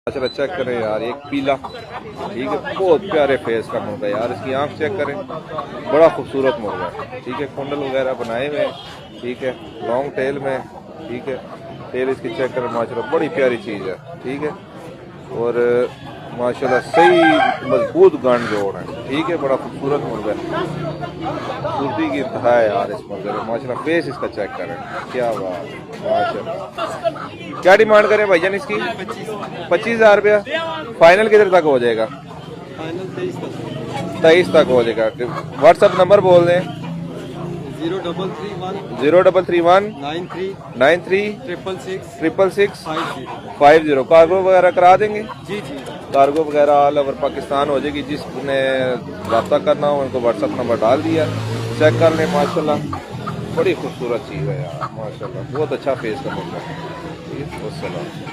अच्छा चेक करें यार, एक पीला, ठीक है, बहुत प्यारे फेस का मुर्गा यार। इसकी आंख चेक करें, बड़ा खूबसूरत मुर्गा है, ठीक है। कुंडल वगैरह बनाए हुए हैं, ठीक है, लॉन्ग टेल में, ठीक है। टेल इसकी चेक करें, माशाल्लाह बड़ी प्यारी चीज़ है, ठीक है। और माशाल्लाह सही मजबूत गांड जोड़ है, ठीक है। बड़ा खूबसूरत मुर्गा है, खूबसूरती की इंतहा है यार इस मुर्गे में। माशाल्लाह फेस इसका चेक करें, क्या बात, माशाल्लाह। क्या डिमांड करें भाईजान इसकी? 25,000 रुपया। फाइनल किधर तक हो जाएगा? फाइनल 23 तक हो जाएगा। व्हाट्सअप नंबर बोल दें। 0331 93 666 50। कार्गो वगैरह करा देंगे? जी जी। कार्गो वगैरह ऑल ओवर पाकिस्तान हो जाएगी। जिसने रब्ता करना हो उनको व्हाट्सअप नंबर डाल दिया, चेक कर लें। माशाल्लाह बड़ी खूबसूरत चीज़ है यार, माशाल्लाह बहुत अच्छा फेस का मुर्गा है। ठीक है,